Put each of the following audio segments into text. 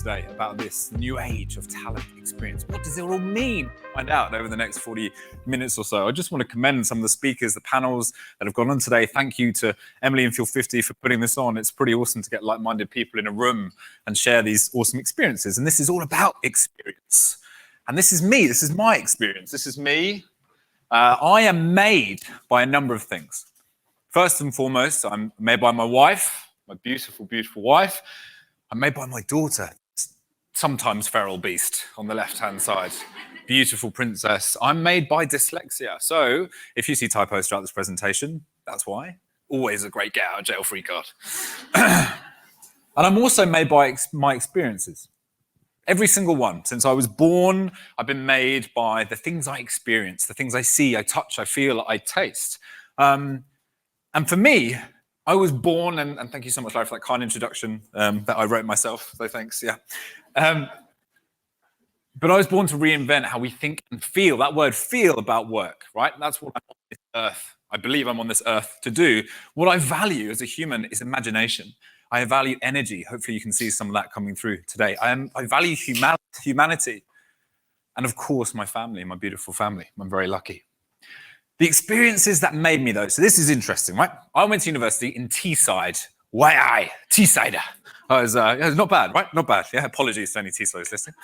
today about this new age of talent experience. What does it all mean? Find out over the next 40 minutes or so. I just want to commend some of the speakers, the panels that have gone on today. Thank you to Emily and Fuel 50 for putting this on. It's pretty awesome to get like-minded people in a room and share these awesome experiences. And this is all about experience. And this is me. This is my experience. This is me. I am made by a number of things. First and foremost, I'm made by my wife, my beautiful, beautiful wife. I'm made by my daughter, sometimes feral beast on the left-hand side. Beautiful princess. I'm made by dyslexia. So if you see typos throughout this presentation, that's why. Always a great get out of jail free card. And I'm also made by my experiences. Every single one. Since I was born, I've been made by the things I experience, the things I see, I touch, I feel, I taste. And for me, I was born, and thank you so much, Larry, for that kind introduction that I wrote myself, so thanks, yeah. But I was born to reinvent how we think and feel, that word feel about work, right? That's what I'm on this earth. I believe I'm on this earth to do. What I value as a human is imagination. I value energy. Hopefully you can see some of that coming through today. I value humanity. And of course, my family, my beautiful family. I'm very lucky. The experiences that made me, though, so this is interesting, right? I went to university in Teesside. Why? Teessider. I was not bad, right? Not bad. Yeah, apologies to any Teessiders listening.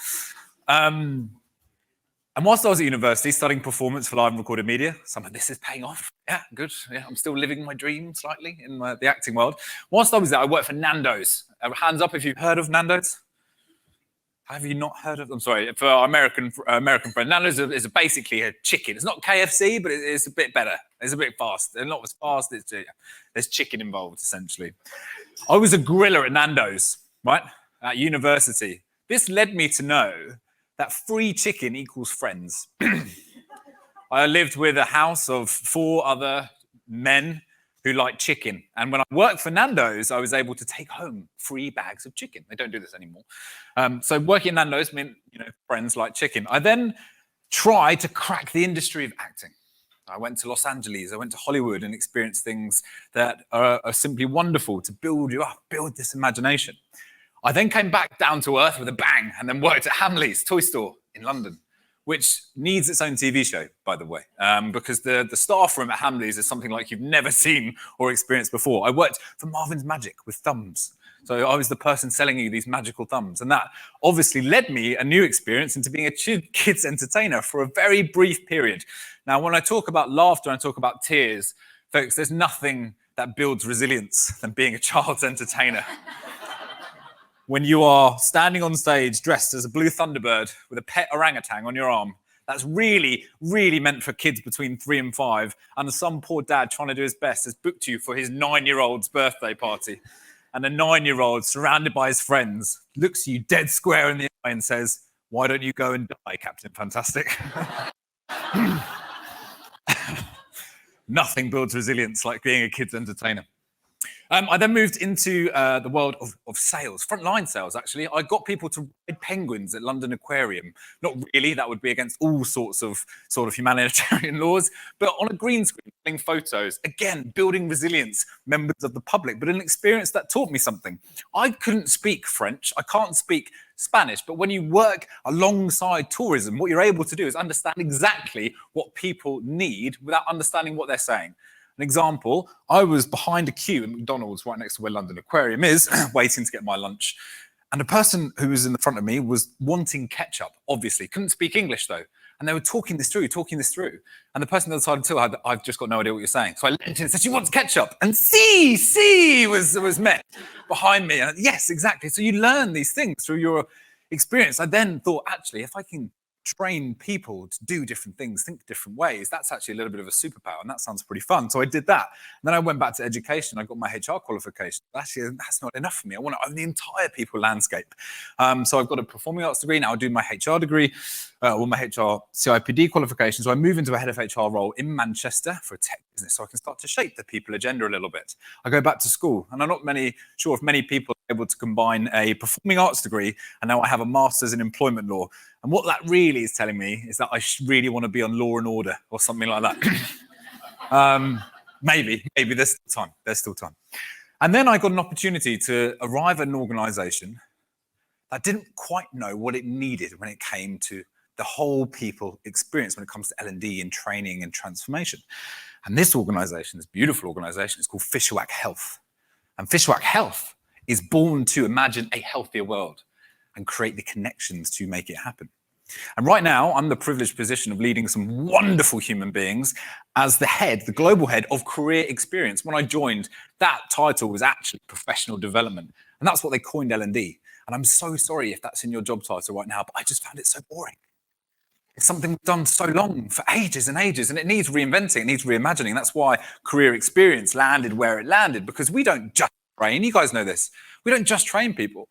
And whilst I was at university studying performance for live and recorded media, some of this is paying off. Yeah, good. Yeah, I'm still living my dream slightly in the acting world. Whilst I was there, I worked for Nando's. Hands up if you've heard of Nando's. Have you not heard of? I'm sorry, for our American friend, Nando's is basically a chicken. It's not KFC, but it's a bit better. It's a bit fast. They're not as fast. There's chicken involved, essentially. I was a griller at Nando's, right, at university. This led me to know that free chicken equals friends. I lived with a house of 4 other men who like chicken. And when I worked for Nando's, I was able to take home free bags of chicken. They don't do this anymore. So working at Nando's meant, friends like chicken. I then tried to crack the industry of acting. I went to Los Angeles, I went to Hollywood and experienced things that are simply wonderful to build you up, build this imagination. I then came back down to earth with a bang and then worked at Hamleys Toy Store in London, which needs its own TV show, by the way, because the staff room at Hamleys is something like you've never seen or experienced before. I worked for Marvin's Magic with thumbs. So I was the person selling you these magical thumbs. And that obviously led me a new experience into being a kids entertainer for a very brief period. Now, when I talk about laughter and I talk about tears, folks, there's nothing that builds resilience than being a child's entertainer. When you are standing on stage dressed as a blue Thunderbird with a pet orangutan on your arm, that's really, really meant for kids between 3 and 5. And some poor dad trying to do his best has booked you for his 9-year-old's birthday party. And the 9-year-old, surrounded by his friends, looks you dead square in the eye and says, "Why don't you go and die, Captain Fantastic?" Nothing builds resilience like being a kid's entertainer. I then moved into the world of sales, frontline sales, actually. I got people to ride penguins at London Aquarium. Not really, that would be against all sorts of sort of humanitarian laws, but on a green screen, taking photos. Again, building resilience, members of the public, but an experience that taught me something. I couldn't speak French, I can't speak Spanish, but when you work alongside tourism, what you're able to do is understand exactly what people need without understanding what they're saying. An example, I was behind a queue at McDonald's right next to where London Aquarium is, waiting to get my lunch. And the person who was in the front of me was wanting ketchup, obviously. Couldn't speak English, though. And they were talking this through. And the person on the other side of the till, I've just got no idea what you're saying. So I leaned in and said, "She wants ketchup." And see was met behind me. And yes, exactly. So you learn these things through your experience. I then thought, actually, if I can train people to do different things, think different ways, that's actually a little bit of a superpower, and that sounds pretty fun. So I did that. And then I went back to education. I got my HR qualification. Actually, that's not enough for me. I want to own the entire people landscape. So I've got a performing arts degree. Now I do my HR degree, or my HR CIPD qualification. So I move into a head of HR role in Manchester for a tech business, so I can start to shape the people agenda a little bit. I go back to school, and I'm not sure if many people are able to combine a performing arts degree, and now I have a master's in employment law. And what that really is telling me is that I really want to be on Law and Order or something like that. Maybe there's still time. And then I got an opportunity to arrive at an organization that didn't quite know what it needed when it came to the whole people experience when it comes to L&D and training and transformation. And this organization, this beautiful organization, is called Fishawack Health. And Fishawack Health is born to imagine a healthier world and create the connections to make it happen. And right now, I'm in the privileged position of leading some wonderful human beings as the head, the global head of career experience. When I joined, that title was actually professional development. And that's what they coined L&D. And I'm so sorry if that's in your job title right now, but I just found it so boring. It's something we've done so long, for ages and ages, and it needs reinventing, it needs reimagining. That's why career experience landed where it landed, because we don't just train. You guys know this. We don't just train people.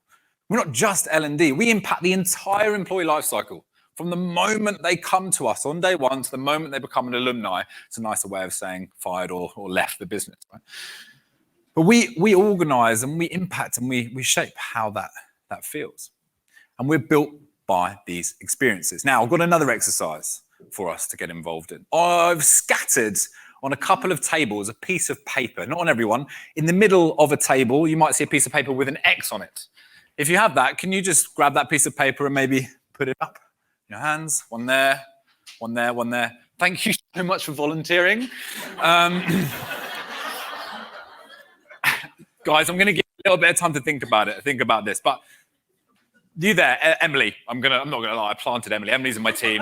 We're not just L&D. We impact the entire employee life cycle. From the moment they come to us on day one to the moment they become an alumni. It's a nicer way of saying fired or left the business, right? But we organize and we impact and we shape how that feels. And we're built by these experiences. Now, I've got another exercise for us to get involved in. I've scattered on a couple of tables a piece of paper, not on everyone. In the middle of a table, you might see a piece of paper with an X on it. If you have that, can you just grab that piece of paper and maybe put it up? Your hands, one there, one there, one there. Thank you so much for volunteering. Guys, I'm going to give you a little bit of time to think about this. But you there, Emily, I'm not going to lie, I planted Emily. Emily's in my team.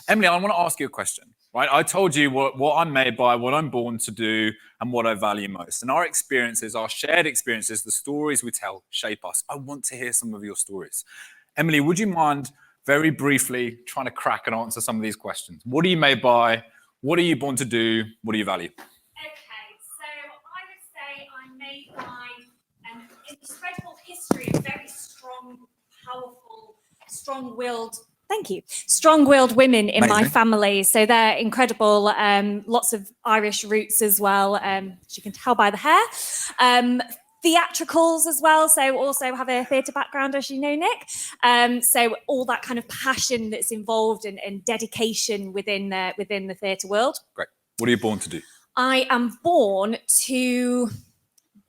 Emily, I want to ask you a question, right? I told you what I'm made by, what I'm born to do, and what I value most. And our experiences, our shared experiences, the stories we tell shape us. I want to hear some of your stories. Emily, would you mind very briefly trying to crack and answer some of these questions? What are you made by? What are you born to do? What do you value? Okay, so I would say I'm made by an incredible history of very strong, powerful, strong-willed, strong-willed women in my family. So they're incredible. Lots of Irish roots as well, as you can tell by the hair. Theatricals as well, so also have a theatre background, as you know, Nick. So all that kind of passion that's involved and dedication within the theatre world. Great. What are you born to do? I am born to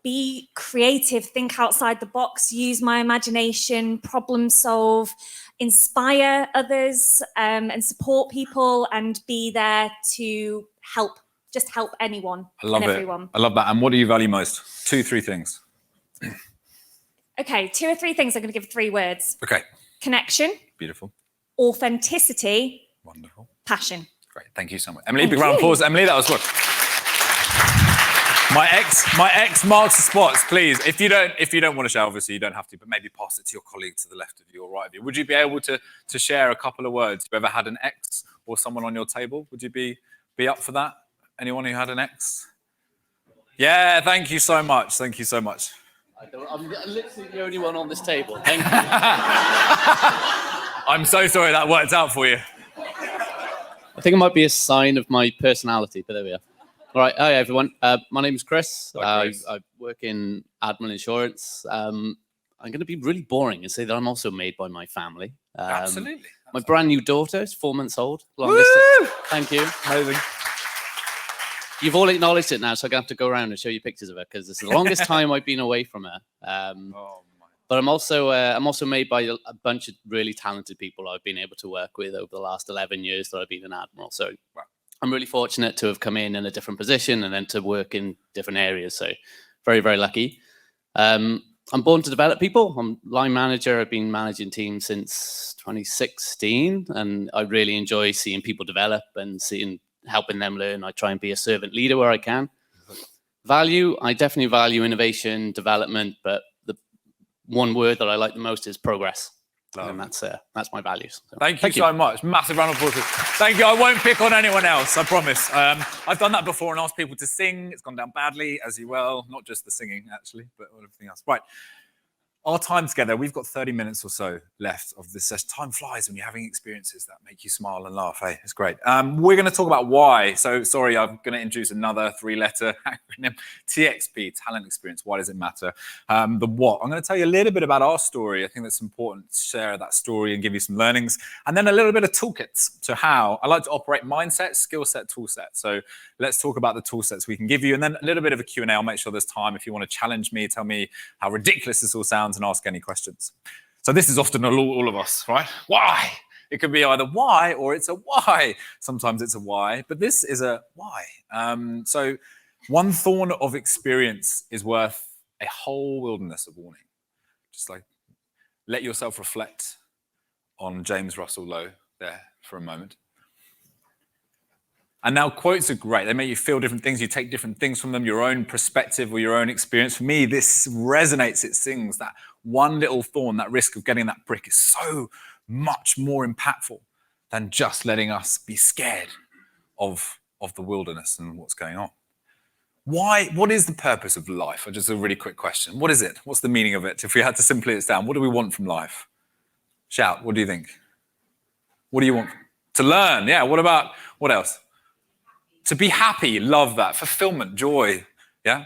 be creative, think outside the box, use my imagination, problem solve, inspire others, and support people, and be there to help. Just help anyone and everyone. I love that. And what do you value most? 2, 3 things. Okay, 2 or 3 things. I'm going to give 3 words. Okay. Beautiful. Beautiful. Authenticity. Wonderful. Passion. Great. Thank you so much. Emily, big round of applause. Emily, that was good. My ex marks the spots, please. If you don't want to share, obviously you don't have to, but maybe pass it to your colleague to the left of you or right of you. Would you be able to share a couple of words? Have you ever had an ex or someone on your table? Would you be up for that? Anyone who had an ex? Yeah, thank you so much. Thank you so much. I'm literally the only one on this table. Thank you. I'm so sorry that worked out for you. I think it might be a sign of my personality, but there we are. All right. Hi, everyone. My name is Chris. Hi, Chris. I work in admin insurance. I'm going to be really boring and say that I'm also made by my family. Absolutely. My brand new daughter is 4 months old. Longest. Thank you. Amazing. You've all acknowledged it now, so I'm going to have to go around and show you pictures of her because it's the longest time I've been away from her. But I'm also made by a bunch of really talented people I've been able to work with over the last 11 years that I've been an admiral. So I'm really fortunate to have come in a different position and then to work in different areas. So very, very lucky. I'm born to develop people. I'm line manager. I've been managing teams since 2016, and I really enjoy seeing people develop and helping them learn. I try and be a servant leader where I can. Value, I definitely value innovation, development, but the one word that I like the most is progress. And that's my values. So, thank you so much. Massive round of applause. Thank you. I won't pick on anyone else, I promise. I've done that before and asked people to sing. It's gone down badly, as you well. Not just the singing, actually, but everything else. Right. Our time together, we've got 30 minutes or so left of this session. Time flies when you're having experiences that make you smile and laugh. Hey, it's great. We're going to talk about why. So, sorry, I'm going to introduce another 3-letter acronym. TXP, talent experience. Why does it matter? The what. I'm going to tell you a little bit about our story. I think that's important to share that story and give you some learnings. And then a little bit of toolkits to how I like to operate mindset, skill set, tool set. So let's talk about the tool sets we can give you. And then a little bit of a Q&A. I'll make sure there's time if you want to challenge me, tell me how ridiculous this all sounds. hands and ask any questions. So this is often all of us, right? Why? It could be either why or it's a why. Sometimes it's a why, but this is a why. So one thorn of experience is worth a whole wilderness of warning. Just like let yourself reflect on James Russell Lowe there for a moment. And now quotes are great. They make you feel different things. You take different things from them, your own perspective or your own experience. For me, this resonates, it sings. That one little thorn, that risk of getting that prick is so much more impactful than just letting us be scared of the wilderness and what's going on. Why? What is the purpose of life? Just a really quick question. What is it? What's the meaning of it? If we had to simplify it down, what do we want from life? Shout, what do you think? What do you want? To learn, yeah. What else? To be happy, love that. Fulfillment, joy, yeah?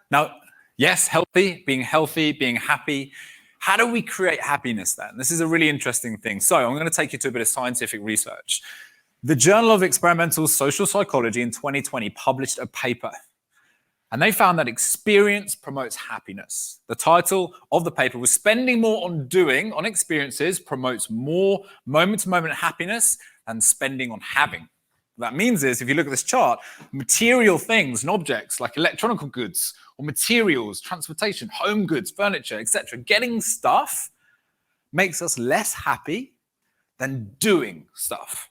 Now, yes, being happy. How do we create happiness then? This is a really interesting thing. So I'm going to take you to a bit of scientific research. The Journal of Experimental Social Psychology in 2020 published a paper, and they found that experience promotes happiness. The title of the paper was Spending More on Experiences Promotes More Moment-to-Moment Happiness Than Spending on Having. What that means is, if you look at this chart, material things and objects like electronic goods or materials, transportation, home goods, furniture, etc., getting stuff makes us less happy than doing stuff.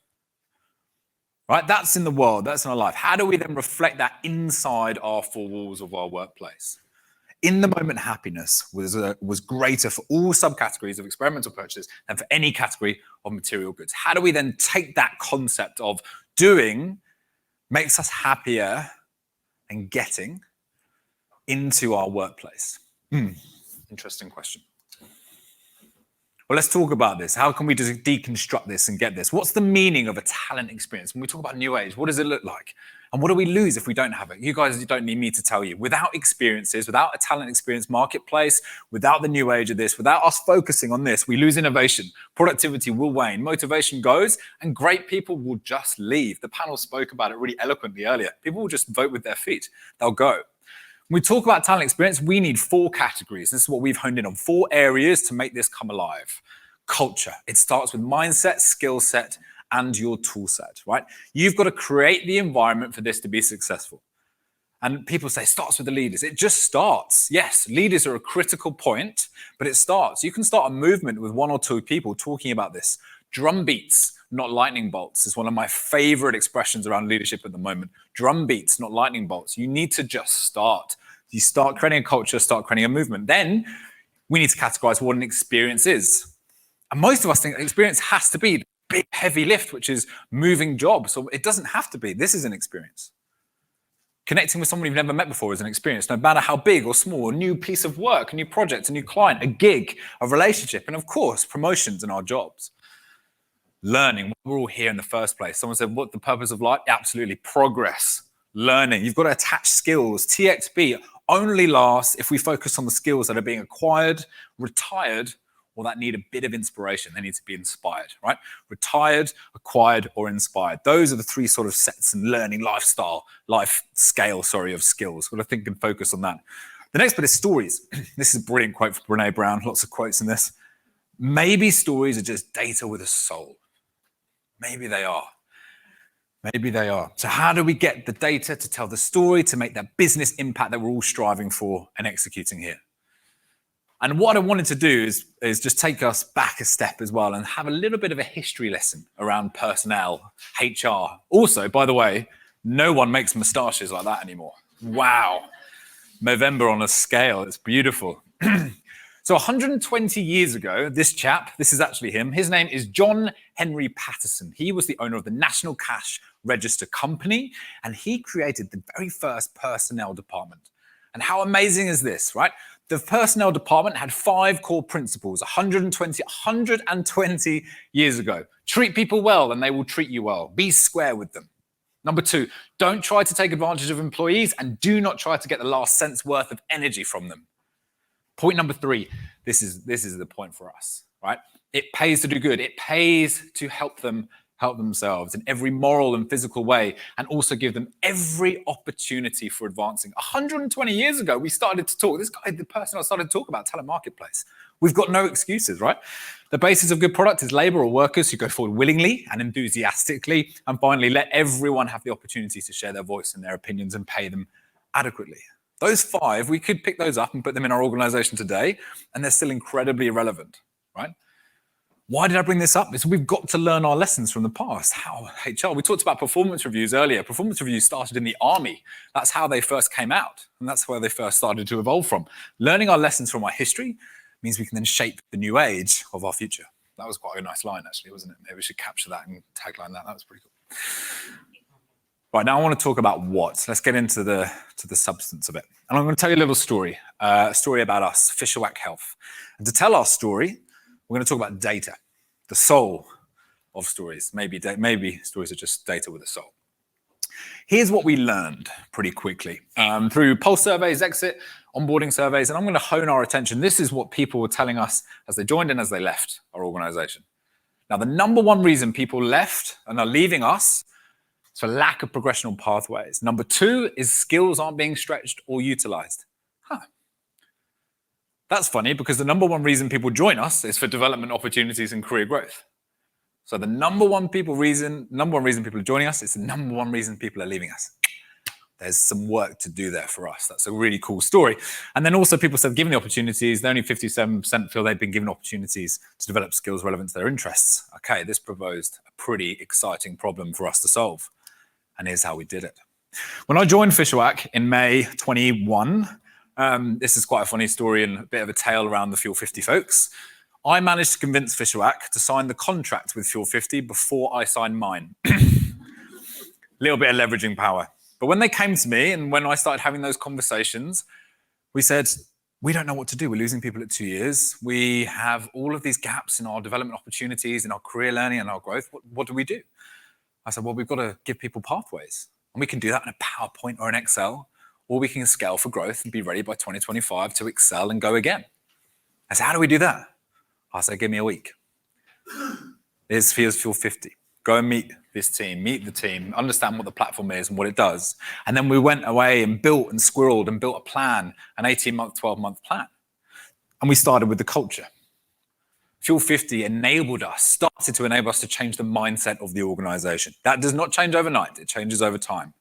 Right? That's in the world, that's in our life. How do we then reflect that inside our four walls of our workplace? In the moment happiness was greater for all subcategories of experimental purchases than for any category of material goods. How do we then take that concept of doing makes us happier and getting into our workplace? Interesting question. Well, let's talk about this. How can we just deconstruct this and get this? What's the meaning of a talent experience? When we talk about New Age, what does it look like? And what do we lose if we don't have it? You guys, you don't need me to tell you. Without experiences, without a talent experience marketplace, without the New Age of this, without us focusing on this, we lose innovation. Productivity will wane. Motivation goes, and great people will just leave. The panel spoke about it really eloquently earlier. People will just vote with their feet. They'll go. When we talk about talent experience, we need 4 categories. This is what we've honed in on, 4 areas to make this come alive. Culture. It starts with mindset, skill set, and your tool set, right? You've got to create the environment for this to be successful. And people say, starts with the leaders. It just starts. Yes, leaders are a critical point, but it starts. You can start a movement with 1 or 2 people talking about this. Drum beats, not lightning bolts, is one of my favorite expressions around leadership at the moment. Drum beats, not lightning bolts. You need to just start. You start creating a culture, start creating a movement. Then we need to categorize what an experience is. And most of us think experience has to be the big heavy lift, which is moving jobs. So it doesn't have to be. This is an experience. Connecting with someone you've never met before is an experience, no matter how big or small, a new piece of work, a new project, a new client, a gig, a relationship, and of course, promotions in our jobs. Learning, we're all here in the first place. Someone said, what the purpose of life? Absolutely, progress, learning. You've got to attach skills. TXP only lasts if we focus on the skills that are being acquired, retired, or that need a bit of inspiration. They need to be inspired, right? Retired, acquired, or inspired. Those are the 3 sort of sets and learning life scale of skills. We've got to think and focus on that. The next bit is stories. This is a brilliant quote from Brene Brown. Lots of quotes in this. Maybe stories are just data with a soul. Maybe they are. Maybe they are. So how do we get the data to tell the story, to make that business impact that we're all striving for and executing here? And what I wanted to do is just take us back a step as well and have a little bit of a history lesson around personnel, HR. Also, by the way, no one makes moustaches like that anymore. Wow. November on a scale, it's beautiful. So 120 years ago, this chap, this is actually him, his name is John Henry Patterson. He was the owner of the National Cash Register Company, and he created the very first personnel department. And how amazing is this, right? The personnel department had 5 core principles 120 years ago. Treat people well and they will treat you well. Be square with them. Number 2, don't try to take advantage of employees and do not try to get the last cent's worth of energy from them. Point number 3, this is the point for us, right? It pays to do good. It pays to help them help themselves in every moral and physical way, and also give them every opportunity for advancing. 120 years ago, we started to talk. This guy, the person I started to talk about, telemarketplace. We've got no excuses, right? The basis of good product is labor or workers who go forward willingly and enthusiastically. And finally, let everyone have the opportunity to share their voice and their opinions and pay them adequately. Those 5, we could pick those up and put them in our organization today, and they're still incredibly relevant, right? Why did I bring this up? It's we've got to learn our lessons from the past. How HR, we talked about performance reviews earlier. Performance reviews started in the army. That's how they first came out. And that's where they first started to evolve from. Learning our lessons from our history means we can then shape the new age of our future. That was quite a nice line, actually, wasn't it? Maybe we should capture that and tagline that. That was pretty cool. Right, now I want to talk about what. Let's get into the substance of it. And I'm going to tell you a little story, a story about us, Fishawack Health. And to tell our story, we're going to talk about data, the soul of stories. Maybe stories are just data with a soul. Here's what we learned pretty quickly through pulse surveys, exit, onboarding surveys, and I'm going to hone our attention. This is what people were telling us as they joined and as they left our organization. Now, the number one reason people left and are leaving us is for lack of progressional pathways. Number 2 is skills aren't being stretched or utilized. That's funny because the number one reason people join us is for development opportunities and career growth. So the number one reason people are joining us is the number one reason people are leaving us. There's some work to do there for us. That's a really cool story. And then also people said given the opportunities, only 57% feel they've been given opportunities to develop skills relevant to their interests. Okay, this proposed a pretty exciting problem for us to solve. And here's how we did it. When I joined Fishawack in May 21, this is quite a funny story and a bit of a tale around the Fuel 50 folks. I managed to convince Fishawack to sign the contract with Fuel 50 before I signed mine. Little bit of leveraging power. But when they came to me and when I started having those conversations, we said, we don't know what to do. We're losing people at 2 years. We have all of these gaps in our development opportunities, in our career learning and our growth. What do we do? I said, well, we've got to give people pathways. And we can do that in a PowerPoint or an Excel, or we can scale for growth and be ready by 2025 to excel and go again. I said, how do we do that? I said, give me a week. Here's Fuel 50. Go and meet this team, meet the team, understand what the platform is and what it does. And then we went away and built and squirreled and built a plan, an 18-month, 12-month plan. And we started with the culture. Fuel 50 started to enable us to change the mindset of the organization. That does not change overnight. It changes over time.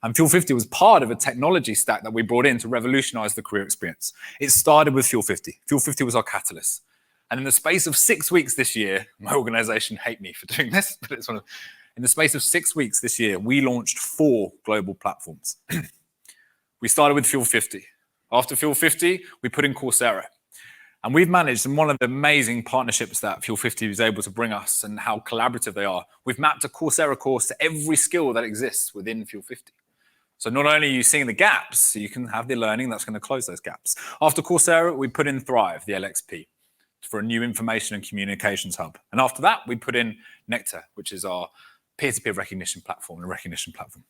And Fuel 50 was part of a technology stack that we brought in to revolutionize the career experience. It started with Fuel 50. Fuel 50 was our catalyst. And in the space of 6 weeks this year, my organization hate me for doing this, but it's in the space of 6 weeks this year, we launched 4 global platforms. We started with Fuel 50. After Fuel 50, we put in Coursera. And we've managed, and one of the amazing partnerships that Fuel 50 is able to bring us and how collaborative they are, we've mapped a Coursera course to every skill that exists within Fuel 50. So not only are you seeing the gaps, you can have the learning that's going to close those gaps. After Coursera, we put in Thrive, the LXP, for a new information and communications hub. And after that, we put in Nectar, which is our peer-to-peer recognition platform, and a recognition platform.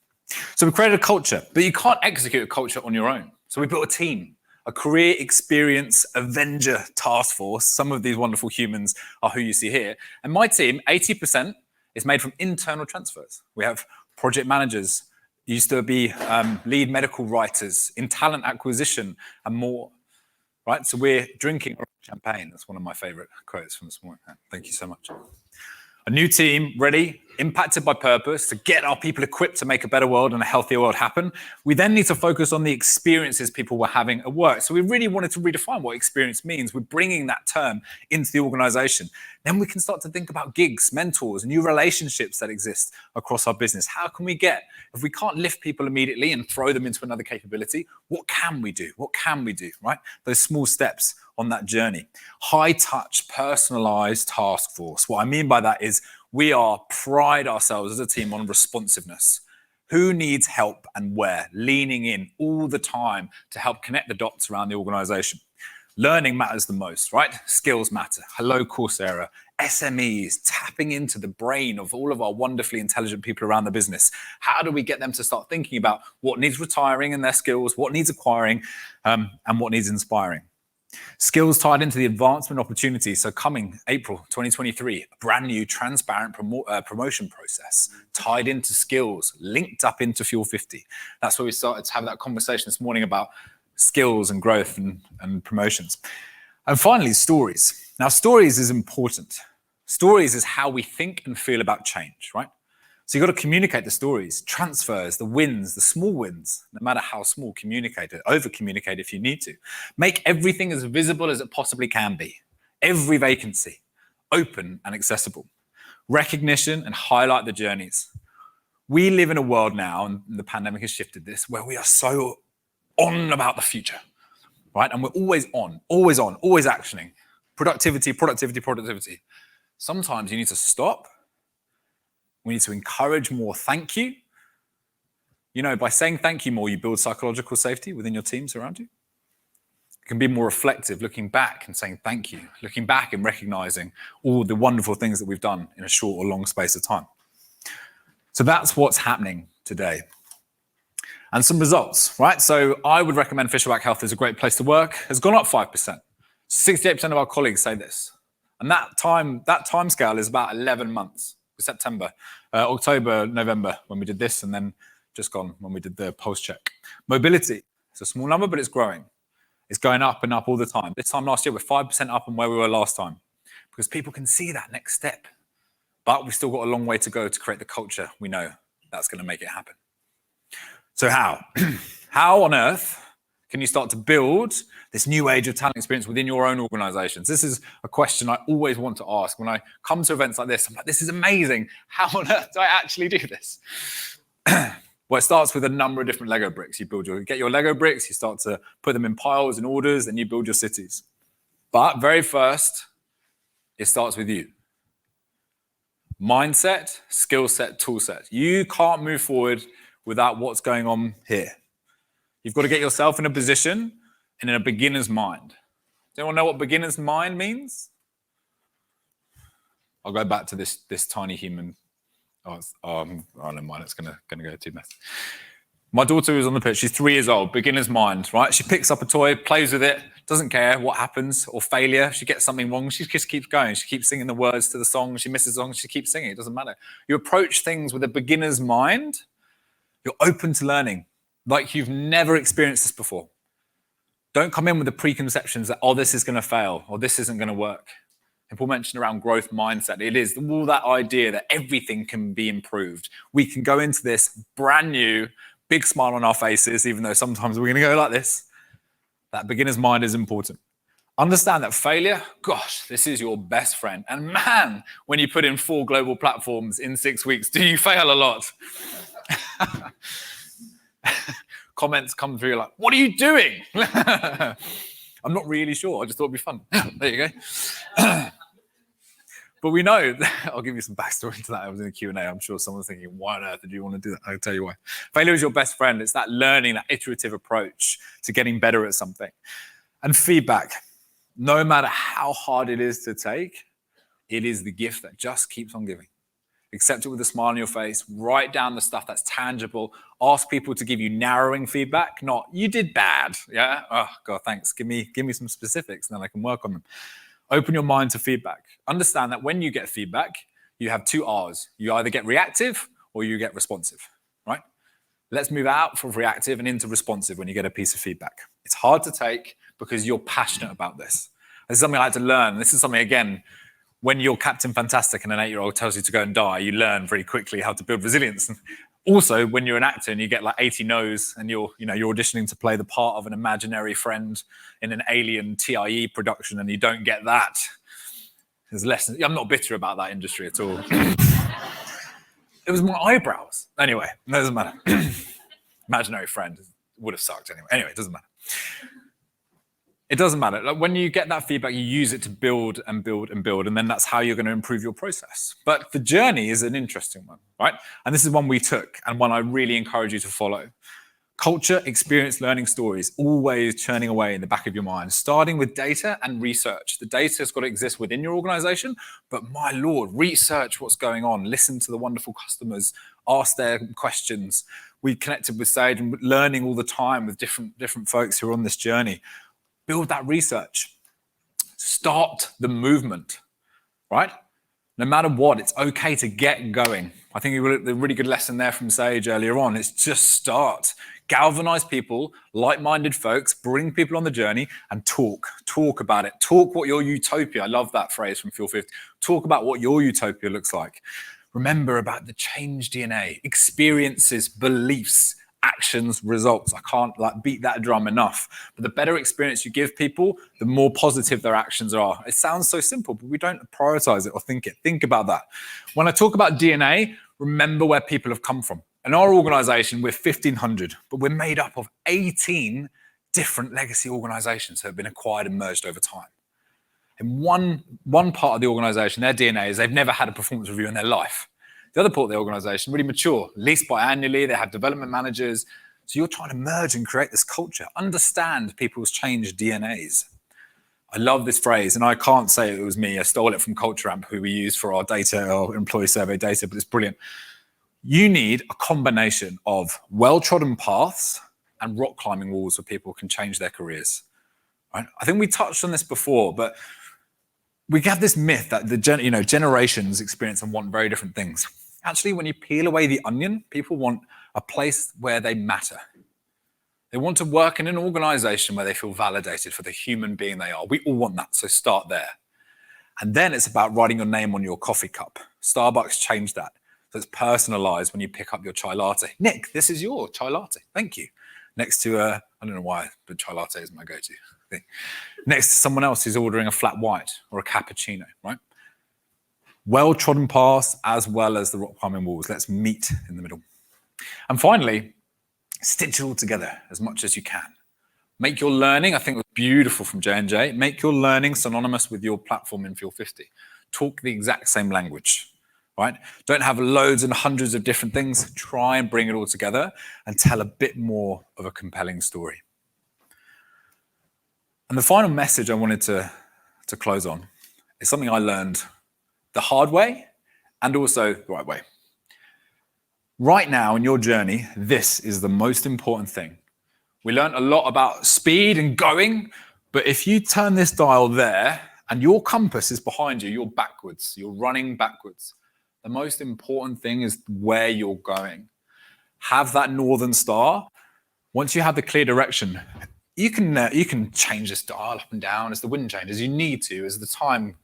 So we created a culture, but you can't execute a culture on your own. So we built a team, a career experience Avenger task force. Some of these wonderful humans are who you see here. And my team, 80% is made from internal transfers. We have project managers, used to be lead medical writers in talent acquisition and more, right? So we're drinking champagne. That's one of my favorite quotes from this morning. Thank you so much. A new team, ready, impacted by purpose, to get our people equipped to make a better world and a healthier world happen. We then need to focus on the experiences people were having at work. So we really wanted to redefine what experience means. We're bringing that term into the organization. Then we can start to think about gigs, mentors, new relationships that exist across our business. How can we get, if we can't lift people immediately and throw them into another capability, what can we do? What can we do, right? Those small steps on that journey. High touch, personalized task force. What I mean by that is we pride ourselves as a team on responsiveness. Who needs help and where? Leaning in all the time to help connect the dots around the organization. Learning matters the most, right? Skills matter. Hello, Coursera. SMEs, tapping into the brain of all of our wonderfully intelligent people around the business. How do we get them to start thinking about what needs retiring in their skills, what needs acquiring, and what needs inspiring? Skills tied into the advancement opportunities. So coming April 2023, a brand new transparent promotion process tied into skills, linked up into Fuel 50. That's where we started to have that conversation this morning about skills and growth and promotions. And finally, stories. Now, stories is important. Stories is how we think and feel about change, right? So you've got to communicate the stories, transfers, the wins, the small wins, no matter how small, communicate it, over-communicate if you need to. Make everything as visible as it possibly can be. Every vacancy, open and accessible. Recognition and highlight the journeys. We live in a world now, and the pandemic has shifted this, where we are so on about the future, right? And we're always on, always actioning. Productivity, productivity, productivity. Sometimes you need to stop. We need to encourage more thank you. You know, by saying thank you more, you build psychological safety within your teams around you. You can be more reflective, looking back and saying thank you, looking back and recognizing all the wonderful things that we've done in a short or long space of time. So that's what's happening today. And some results, right? So I would recommend Fishawack Health is a great place to work. Has gone up 5%. 68% of our colleagues say this. And that time scale is about 11 months. September, October, November when we did this, and then just gone when we did the pulse check. Mobility, it's a small number, but it's growing. It's going up and up all the time. This time last year, we're 5% up on where we were last time because people can see that next step. But we've still got a long way to go to create the culture we know that's going to make it happen. So how? How on earth can you start to build this new age of talent experience within your own organizations? This is a question I always want to ask. When I come to events like this, I'm like, this is amazing. How on earth do I actually do this? Well, it starts with a number of different Lego bricks. You get your Lego bricks, you start to put them in piles and orders, and you build your cities. But very first, it starts with you. Mindset, skill set, tool set. You can't move forward without what's going on here. You've got to get yourself in a position and in a beginner's mind. Does anyone know what beginner's mind means? I'll go back to this tiny human. Oh, never mind. It's gonna go too messy. My daughter is on the pitch. She's 3 years old. Beginner's mind, right? She picks up a toy, plays with it, doesn't care what happens or failure. She gets something wrong. She just keeps going. She keeps singing the words to the song. She misses the song. She keeps singing. It doesn't matter. You approach things with a beginner's mind. You're open to learning like you've never experienced this before. Don't come in with the preconceptions that, oh, this is going to fail or this isn't going to work. People mentioned around growth mindset. It is all that idea that everything can be improved. We can go into this brand new, big smile on our faces, even though sometimes we're going to go like this. That beginner's mind is important. Understand that failure, gosh, this is your best friend. And man, when you put in 4 global platforms in 6 weeks, do you fail a lot? Comments come through like, what are you doing? I'm not really sure. I just thought it'd be fun. There you go. But we know, I'll give you some backstory to that. I was in the Q&A. I'm sure someone's thinking, why on earth did you want to do that? I'll tell you why. Failure is your best friend. It's that learning, that iterative approach to getting better at something. And feedback, no matter how hard it is to take, it is the gift that just keeps on giving. Accept it with a smile on your face. Write down the stuff that's tangible. Ask people to give you narrowing feedback, not you did bad. Yeah. Oh God, thanks. Give me some specifics, and then I can work on them. Open your mind to feedback. Understand that when you get feedback, you have 2 R's. You either get reactive or you get responsive. Right? Let's move out from reactive and into responsive when you get a piece of feedback. It's hard to take because you're passionate about this. This is something I had to learn. This is something, again, when you're Captain Fantastic and an 8-year-old tells you to go and die, you learn very quickly how to build resilience. And also, when you're an actor and you get like 80 no's and you're auditioning to play the part of an imaginary friend in an alien TIE production and you don't get that, there's lessons. I'm not bitter about that industry at all. It was my eyebrows. Anyway, it doesn't matter. Imaginary friend would have sucked anyway. Anyway, it doesn't matter. It doesn't matter. Like when you get that feedback, you use it to build and build and build, and then that's how you're going to improve your process. But the journey is an interesting one, right? And this is one we took and one I really encourage you to follow. Culture, experience, learning stories, always churning away in the back of your mind, starting with data and research. The data has got to exist within your organization, but my Lord, research what's going on, listen to the wonderful customers, ask their questions. We connected with Sage and learning all the time with different folks who are on this journey. build that research, start the movement, right? No matter what, it's okay to get going. I think the really good lesson there from Sage earlier on is just start. Galvanize people, like-minded folks, bring people on the journey and talk about it. Talk what your utopia, I love that phrase from Fuel 50. Talk about what your utopia looks like. Remember about the change DNA, experiences, beliefs, actions, results. I can't beat that drum enough. But the better experience you give people, the more positive their actions are. It sounds so simple, but we don't prioritize it or think it. Think about that. When I talk about DNA, remember where people have come from. In our organization, we're 1,500, but we're made up of 18 different legacy organizations that have been acquired and merged over time. In one part of the organization, their DNA is they've never had a performance review in their life. The other part of the organization, really mature, leased biannually, they have development managers. So you're trying to merge and create this culture, understand people's changed DNAs. I love this phrase, and I can't say it was me. I stole it from Culture Amp, who we use for our data, our employee survey data, but it's brilliant. You need a combination of well-trodden paths and rock climbing walls where people can change their careers. Right? I think we touched on this before, but we have this myth that the generations experience and want very different things. Actually, when you peel away the onion, people want a place where they matter. They want to work in an organization where they feel validated for the human being they are. We all want that, so start there. And then it's about writing your name on your coffee cup. Starbucks changed that. So it's personalized when you pick up your chai latte. Nick, this is your chai latte. Thank you. Next to, I don't know why, but chai latte is my go-to thing. Next to someone else who's ordering a flat white or a cappuccino, right? Well-trodden paths as well as the rock climbing walls. Let's meet in the middle. And finally, stitch it all together as much as you can. Make your learning, I think it was beautiful from J&J, make your learning synonymous with your platform in Fuel 50. Talk the exact same language, right? Don't have loads and hundreds of different things. Try and bring it all together and tell a bit more of a compelling story. And the final message I wanted to close on is something I learned the hard way and also the right way. Right now in your journey, this is the most important thing. We learned a lot about speed and going, but if you turn this dial there and your compass is behind you, you're backwards, you're running backwards. The most important thing is where you're going. Have that northern star. Once you have the clear direction, you can change this dial up and down as the wind changes. You need to, as the time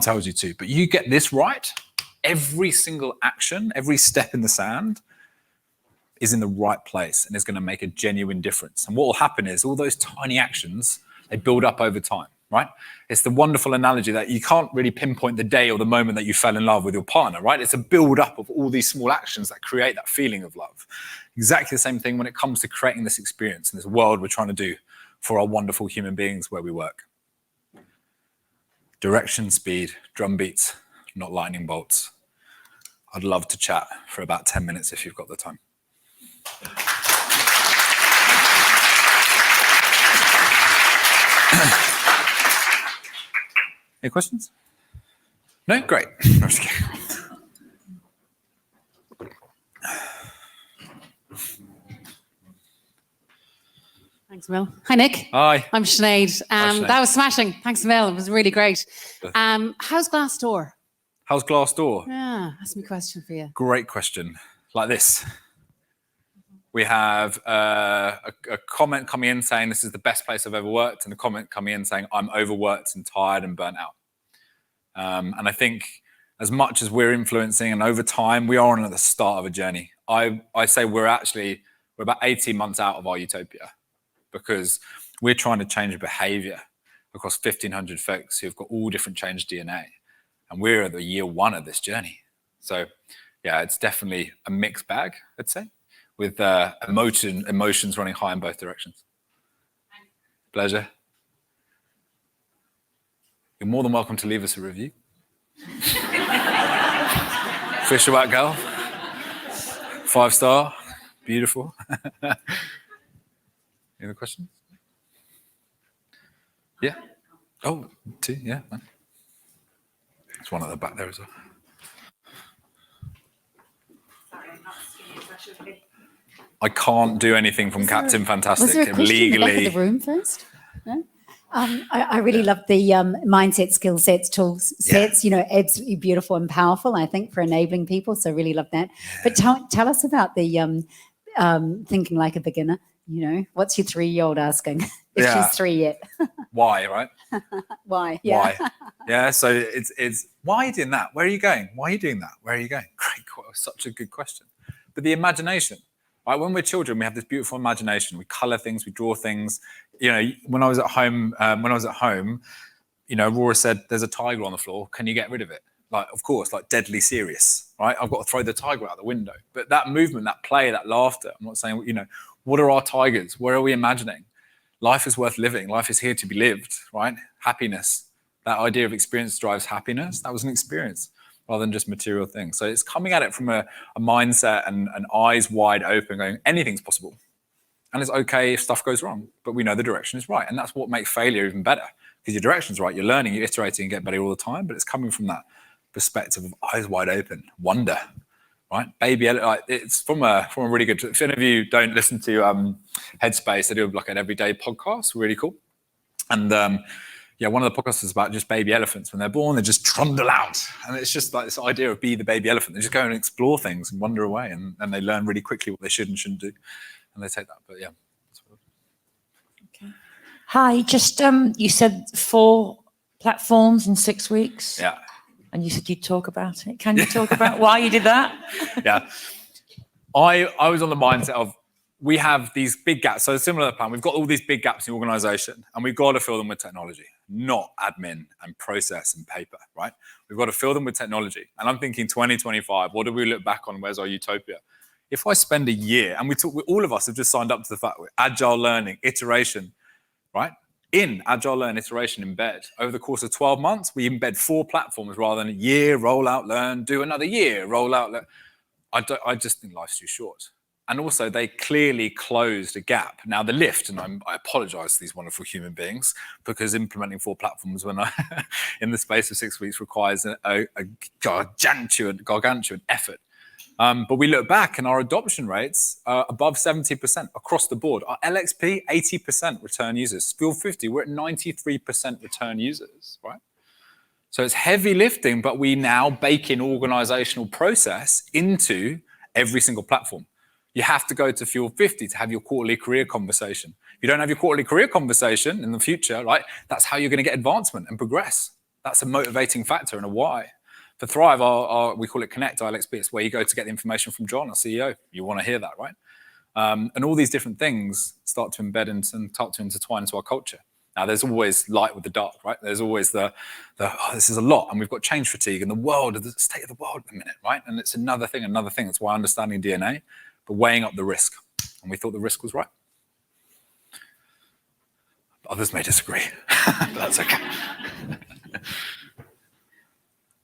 tells you to. But you get this right, every single action, every step in the sand is in the right place and is going to make a genuine difference. And what will happen is all those tiny actions, they build up over time, right? It's the wonderful analogy that you can't really pinpoint the day or the moment that you fell in love with your partner, right? It's a build up of all these small actions that create that feeling of love. Exactly the same thing when it comes to creating this experience in this world we're trying to do for our wonderful human beings where we work. Direction, speed, drum beats, not lightning bolts. I'd love to chat for about 10 minutes if you've got the time. Any questions? No? Great. I'm just kidding. Thanks, Mel. Hi, Nick. Hi. I'm Sinead. Sinead. That was smashing. Thanks, Mel. It was really great. How's Glassdoor? How's Glassdoor? Yeah, that's my question for you. Great question. Like this. We have a comment coming in saying this is the best place I've ever worked, and a comment coming in saying I'm overworked and tired and burnt out. And I think as much as we're influencing and over time, we are on at the start of a journey. I say we're about 18 months out of our utopia because we're trying to change behavior across 1,500 folks who've got all different changed DNA. And we're at the year one of this journey. So yeah, it's definitely a mixed bag, I'd say, with emotions running high in both directions. Pleasure. You're more than welcome to leave us a review. Fishawack Health, 5-star, beautiful. Any other questions? Yeah. Oh, 2, yeah. There's one at the back there as well. Sorry, I'm not skinny as I should be. I can't do anything from Captain Fantastic Was there a question in the back legally. of the room first? No? I really love the mindset, skill sets, tools sets. You know, it's beautiful and powerful, I think, for enabling people. So really love that. But tell us about the thinking like a beginner. You know, what's your 3-year-old asking if she's 3 yet? Why, right? Why? Yeah. Why? Yeah. So it's why are you doing that? Where are you going? Why are you doing that? Where are you going? Great, such a good question. But the imagination, right? When we're children, we have this beautiful imagination. We color things, we draw things. You know, when I was at home, you know, Aurora said, "There's a tiger on the floor. Can you get rid of it?" Like, of course, like deadly serious, right? I've got to throw the tiger out the window. But that movement, that play, that laughter. I'm not saying, you know, what are our tigers? Where are we imagining? Life is worth living. Life is here to be lived, right? Happiness. That idea of experience drives happiness. That was an experience rather than just material things. So it's coming at it from a mindset and eyes wide open, going, anything's possible. And it's okay if stuff goes wrong, but we know the direction is right. And that's what makes failure even better, because your direction's right. You're learning, you're iterating, and get better all the time, but it's coming from that perspective of eyes wide open, wonder, right? Baby, like, it's from a really good, if any of you don't listen to Headspace, they do like an everyday podcast, really cool. And yeah, one of the podcasts is about just baby elephants. When they're born, they just trundle out. And it's just like this idea of be the baby elephant. They just go and explore things and wander away, and they learn really quickly what they should and shouldn't do. And they take that, but yeah. Okay. Hi, just you said 4 platforms in 6 weeks. Yeah. And you said you'd talk about it. Can you talk about why you did that? Yeah. I was on the mindset of, we have these big gaps. So similar plan, we've got all these big gaps in the organization, and we've got to fill them with technology, not admin and process and paper, right? We've got to fill them with technology. And I'm thinking 2025, what do we look back on? Where's our utopia? If I spend a year, and all of us have just signed up to the fact we're agile learning, iteration, right? In agile learn, iteration, embed. Over the course of 12 months, we embed 4 platforms rather than a year, roll out, learn, do another year, roll out, learn. I just think life's too short. And also, they clearly closed a gap. Now, the lift, and I apologize to these wonderful human beings, because implementing 4 platforms in the space of 6 weeks requires a gargantuan effort. But we look back and our adoption rates are above 70% across the board. Our LXP, 80% return users. Fuel50, we're at 93% return users, right? So it's heavy lifting, but we now bake in organizational process into every single platform. You have to go to Fuel50 to have your quarterly career conversation. If you don't have your quarterly career conversation in the future, right, that's how you're going to get advancement and progress. That's a motivating factor and a why. For Thrive, we call it Connect ILXP. It's where you go to get the information from John, our CEO. You want to hear that, right? And all these different things start to embed and start to intertwine into our culture. Now, there's always light with the dark, right? There's always the this is a lot, and we've got change fatigue, and the state of the world at the minute, right? And it's another thing. That's why understanding DNA, but weighing up the risk. And we thought the risk was right. Others may disagree. That's okay.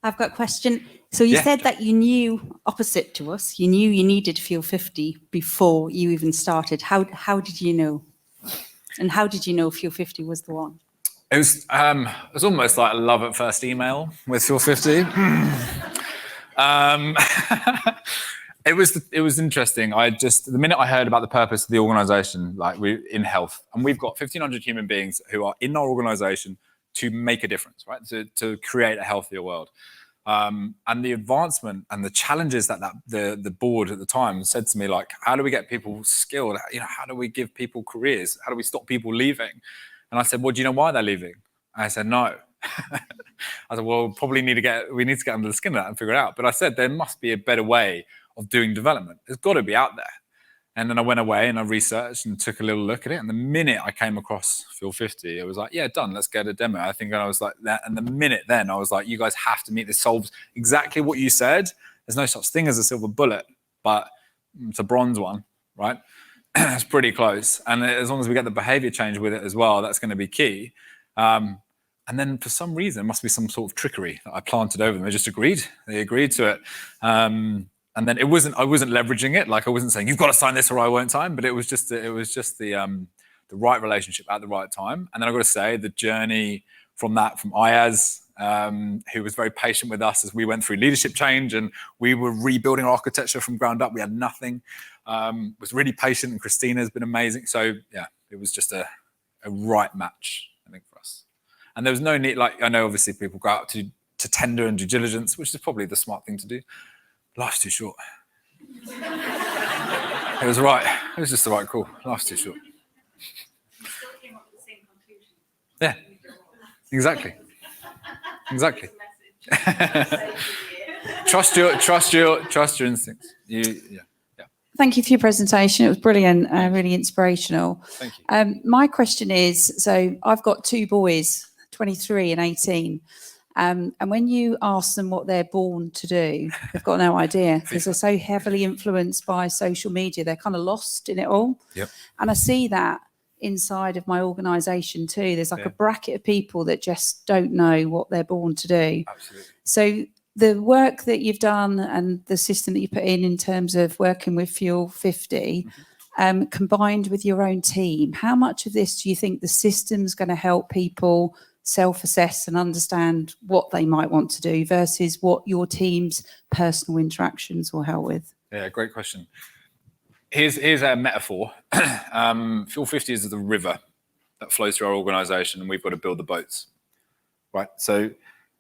I've got a question. So you said that you knew, opposite to us, you knew you needed Fuel50 before you even started. How did you know? And how did you know Fuel50 was the one? It was almost like a love at first email with Fuel50. It was interesting. The minute I heard about the purpose of the organization, like we're in health, and we've got 1,500 human beings who are in our organization to make a difference, right? To create a healthier world. And the advancement and the challenges that the board at the time said to me, like, how do we get people skilled? You know, how do we give people careers? How do we stop people leaving? And I said, well, do you know why they're leaving? And I said, no. I said, well, we need to get under the skin of that and figure it out. But I said, there must be a better way of doing development. It's got to be out there. And then I went away and I researched and took a little look at it. And the minute I came across Fuel50, it was like, yeah, done. Let's get a demo. I think I was like that. And the minute then I was like, you guys have to meet. This solves exactly what you said. There's no such thing as a silver bullet, but it's a bronze one, right? It's pretty close. And as long as we get the behavior change with it as well, that's going to be key. And then for some reason, it must be some sort of trickery that I planted over them. They just agreed. They agreed to it. And then I wasn't leveraging it. Like I wasn't saying, you've got to sign this or I won't sign, but it was just the right relationship at the right time. And then I've got to say the journey from Ayaz, who was very patient with us as we went through leadership change and we were rebuilding our architecture from ground up. We had nothing, was really patient, and Christina's been amazing. So yeah, it was just a right match, I think, for us. And there was no need, like, I know obviously people go out to tender and due diligence, which is probably the smart thing to do. Life's too short. It was right. It was just the right call. Life's too short. Yeah, exactly. Exactly. Trust your instincts. Yeah. Thank you for your presentation. It was brilliant, really inspirational. Thank you. My question is, so I've got 2 boys, 23 and 18. And when you ask them what they're born to do, they've got no idea because they're so heavily influenced by social media. They're kind of lost in it all. Yep. And I see that inside of my organisation too. There's like a bracket of people that just don't know what they're born to do. Absolutely. So the work that you've done and the system that you put in terms of working with Fuel 50, combined with your own team, how much of this do you think the system's going to help people self-assess and understand what they might want to do versus what your team's personal interactions will help with? Yeah, great question. Here's a metaphor. Fuel 50 is the river that flows through our organisation, and we've got to build the boats, right? So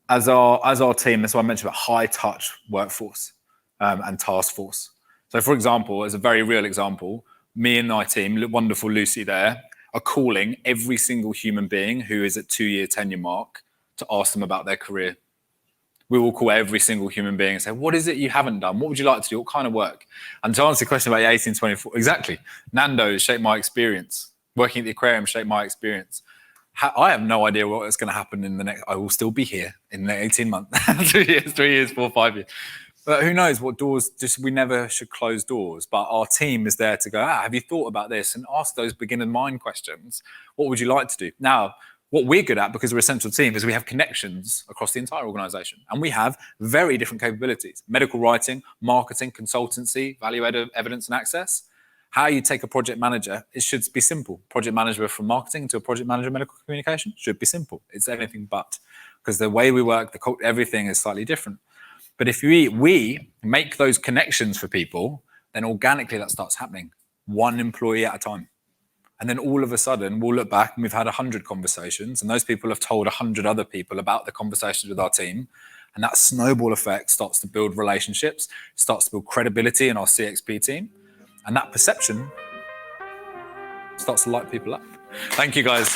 as our team, that's why I mentioned about high touch workforce and task force. So for example, as a very real example, me and my team, wonderful Lucy there, are calling every single human being who is at 2-year tenure mark to ask them about their career. We will call every single human being and say, what is it you haven't done? What would you like to do? What kind of work? And to answer the question about 1824, exactly. Nando's shaped my experience. Working at the aquarium shaped my experience. I have no idea what is going to happen in the next, I will still be here in the 18 months, 2 years, 3 years, 4, 5 years. But who knows what doors, we never should close doors. But our team is there to go, have you thought about this? And ask those beginner mind questions. What would you like to do? Now, what we're good at, because we're a central team, is we have connections across the entire organization. And we have very different capabilities. Medical writing, marketing, consultancy, value-added evidence and access. How you take a project manager, it should be simple. Project manager from marketing to a project manager of medical communication should be simple. It's anything but. Because the way we work, everything is slightly different. But if we make those connections for people, then organically that starts happening, one employee at a time. And then all of a sudden, we'll look back and we've had 100 conversations, and those people have told 100 other people about the conversations with our team. And that snowball effect starts to build relationships, starts to build credibility in our CXP team. And that perception starts to light people up. Thank you, guys.